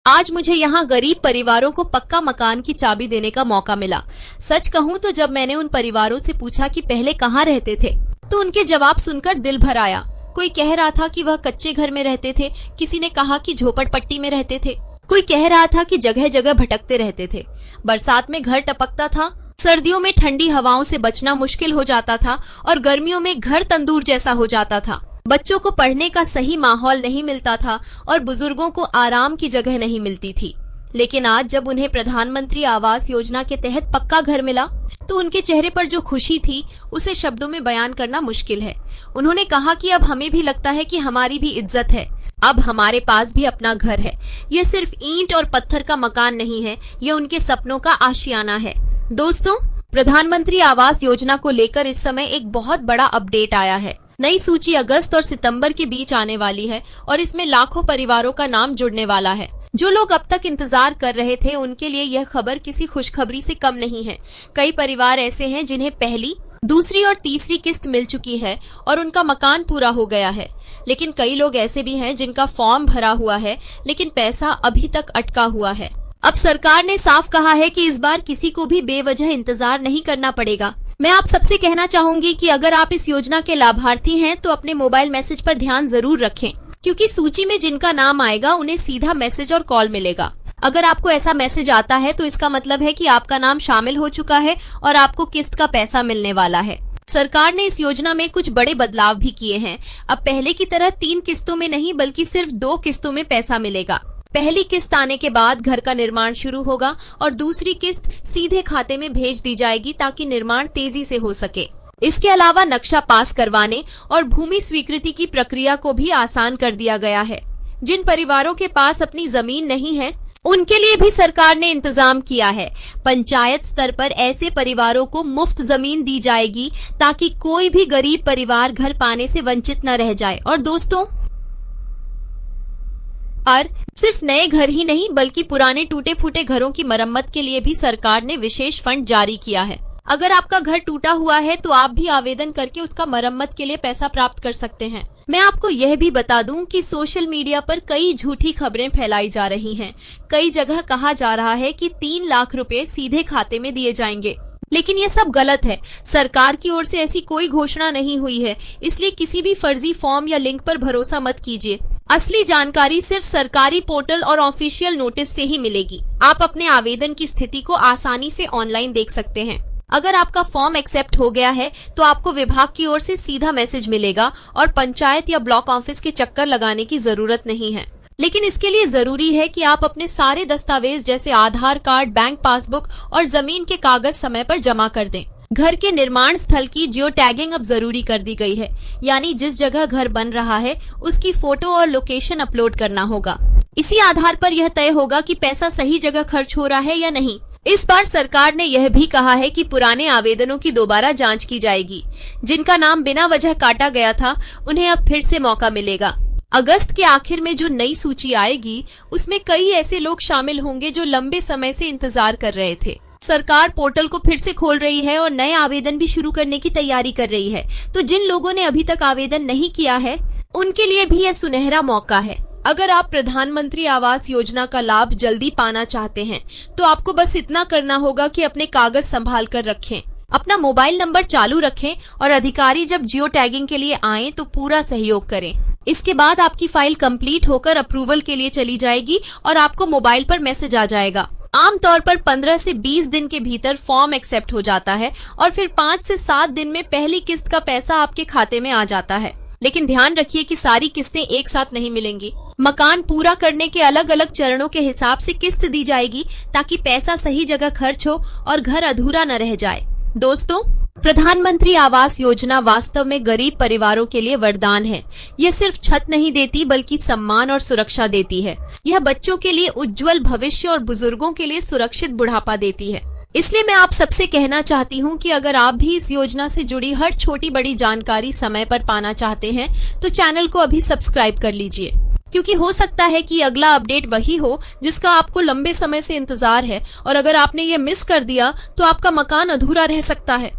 आज मुझे यहाँ गरीब परिवारों को पक्का मकान की चाबी देने का मौका मिला। सच कहूँ तो जब मैंने उन परिवारों से पूछा कि पहले कहाँ रहते थे, तो उनके जवाब सुनकर दिल भर आया। कोई कह रहा था कि वह कच्चे घर में रहते थे, किसी ने कहा कि झोपड़पट्टी में रहते थे, कोई कह रहा था कि जगह जगह भटकते रहते थे। बरसात में घर टपकता था, सर्दियों में ठंडी हवाओं से बचना मुश्किल हो जाता था और गर्मियों में घर तंदूर जैसा हो जाता था। बच्चों को पढ़ने का सही माहौल नहीं मिलता था और बुजुर्गों को आराम की जगह नहीं मिलती थी। लेकिन आज जब उन्हें प्रधानमंत्री आवास योजना के तहत पक्का घर मिला तो उनके चेहरे पर जो खुशी थी उसे शब्दों में बयान करना मुश्किल है। उन्होंने कहा कि अब हमें भी लगता है कि हमारी भी इज्जत है, अब हमारे पास भी अपना घर है। यह सिर्फ ईंट और पत्थर का मकान नहीं है, यह उनके सपनों का आशियाना है। दोस्तों, प्रधानमंत्री आवास योजना को लेकर इस समय एक बहुत बड़ा अपडेट आया है। नई सूची अगस्त और सितंबर के बीच आने वाली है और इसमें लाखों परिवारों का नाम जुड़ने वाला है। जो लोग अब तक इंतजार कर रहे थे उनके लिए यह खबर किसी खुशखबरी से कम नहीं है। कई परिवार ऐसे हैं जिन्हें पहली, दूसरी और तीसरी किस्त मिल चुकी है और उनका मकान पूरा हो गया है। लेकिन कई लोग ऐसे भी हैं जिनका फॉर्म भरा हुआ है लेकिन पैसा अभी तक अटका हुआ है। अब सरकार ने साफ कहा है कि इस बार किसी को भी बेवजह इंतजार नहीं करना पड़ेगा। मैं आप सबसे कहना चाहूंगी कि अगर आप इस योजना के लाभार्थी हैं तो अपने मोबाइल मैसेज पर ध्यान जरूर रखें, क्योंकि सूची में जिनका नाम आएगा उन्हें सीधा मैसेज और कॉल मिलेगा। अगर आपको ऐसा मैसेज आता है तो इसका मतलब है कि आपका नाम शामिल हो चुका है और आपको किस्त का पैसा मिलने वाला है। सरकार ने इस योजना में कुछ बड़े बदलाव भी किए हैं। अब पहले की तरह 3 किस्तों में नहीं बल्कि सिर्फ 2 किस्तों में पैसा मिलेगा। पहली किस्त आने के बाद घर का निर्माण शुरू होगा और दूसरी किस्त सीधे खाते में भेज दी जाएगी ताकि निर्माण तेजी से हो सके। इसके अलावा नक्शा पास करवाने और भूमि स्वीकृति की प्रक्रिया को भी आसान कर दिया गया है। जिन परिवारों के पास अपनी जमीन नहीं है उनके लिए भी सरकार ने इंतजाम किया है। पंचायत स्तर पर ऐसे परिवारों को मुफ्त जमीन दी जाएगी ताकि कोई भी गरीब परिवार घर पाने से वंचित न रह जाए। और दोस्तों, और सिर्फ नए घर ही नहीं बल्कि पुराने टूटे फूटे घरों की मरम्मत के लिए भी सरकार ने विशेष फंड जारी किया है। अगर आपका घर टूटा हुआ है तो आप भी आवेदन करके उसका मरम्मत के लिए पैसा प्राप्त कर सकते हैं। मैं आपको यह भी बता दूं कि सोशल मीडिया पर कई झूठी खबरें फैलाई जा रही हैं। कई जगह कहा जा रहा है कि 3 लाख रुपए सीधे खाते में दिए जाएंगे, लेकिन ये सब गलत है। सरकार की ओर से ऐसी कोई घोषणा नहीं हुई है, इसलिए किसी भी फर्जी फॉर्म या लिंक पर भरोसा मत कीजिए। असली जानकारी सिर्फ सरकारी पोर्टल और ऑफिशियल नोटिस से ही मिलेगी। आप अपने आवेदन की स्थिति को आसानी से ऑनलाइन देख सकते हैं। अगर आपका फॉर्म एक्सेप्ट हो गया है तो आपको विभाग की ओर से सीधा मैसेज मिलेगा और पंचायत या ब्लॉक ऑफिस के चक्कर लगाने की जरूरत नहीं है। लेकिन इसके लिए जरूरी है कि आप अपने सारे दस्तावेज जैसे आधार कार्ड, बैंक पासबुक और जमीन के कागज समय पर जमा कर दें। घर के निर्माण स्थल की जियो टैगिंग अब जरूरी कर दी गई है, यानी जिस जगह घर बन रहा है उसकी फोटो और लोकेशन अपलोड करना होगा। इसी आधार पर यह तय होगा कि पैसा सही जगह खर्च हो रहा है या नहीं। इस बार सरकार ने यह भी कहा है कि पुराने आवेदनों की दोबारा जांच की जाएगी। जिनका नाम बिना वजह काटा गया था उन्हें अब फिर से मौका मिलेगा। अगस्त के आखिर में जो नई सूची आएगी उसमें कई ऐसे लोग शामिल होंगे जो लंबे समय से इंतजार कर रहे थे। सरकार पोर्टल को फिर से खोल रही है और नए आवेदन भी शुरू करने की तैयारी कर रही है। तो जिन लोगों ने अभी तक आवेदन नहीं किया है उनके लिए भी यह सुनहरा मौका है। अगर आप प्रधानमंत्री आवास योजना का लाभ जल्दी पाना चाहते हैं तो आपको बस इतना करना होगा कि अपने कागज संभाल कर रखें, अपना मोबाइल नंबर चालू रखें और अधिकारी जब जियो टैगिंग के लिए आए तो पूरा सहयोग करें। इसके बाद आपकी फाइल कंप्लीट होकर अप्रूवल के लिए चली जाएगी और आपको मोबाइल पर मैसेज आ जाएगा। आमतौर पर 15 से 20 दिन के भीतर फॉर्म एक्सेप्ट हो जाता है और फिर 5 से 7 दिन में पहली किस्त का पैसा आपके खाते में आ जाता है। लेकिन ध्यान रखिए कि सारी किस्तें एक साथ नहीं मिलेंगी। मकान पूरा करने के अलग अलग चरणों के हिसाब से किस्त दी जाएगी ताकि पैसा सही जगह खर्च हो और घर अधूरा न रह जाए। दोस्तों, प्रधानमंत्री आवास योजना वास्तव में गरीब परिवारों के लिए वरदान है। यह सिर्फ छत नहीं देती बल्कि सम्मान और सुरक्षा देती है। यह बच्चों के लिए उज्जवल भविष्य और बुजुर्गों के लिए सुरक्षित बुढ़ापा देती है। इसलिए मैं आप सबसे कहना चाहती हूँ कि अगर आप भी इस योजना से जुड़ी हर छोटी बड़ी जानकारी समय पर पाना चाहते हैं तो चैनल को अभी सब्सक्राइब कर लीजिए, क्योंकि हो सकता है कि अगला अपडेट वही हो जिसका आपको लंबे समय से इंतजार है और अगर आपने ये मिस कर दिया तो आपका मकान अधूरा रह सकता है।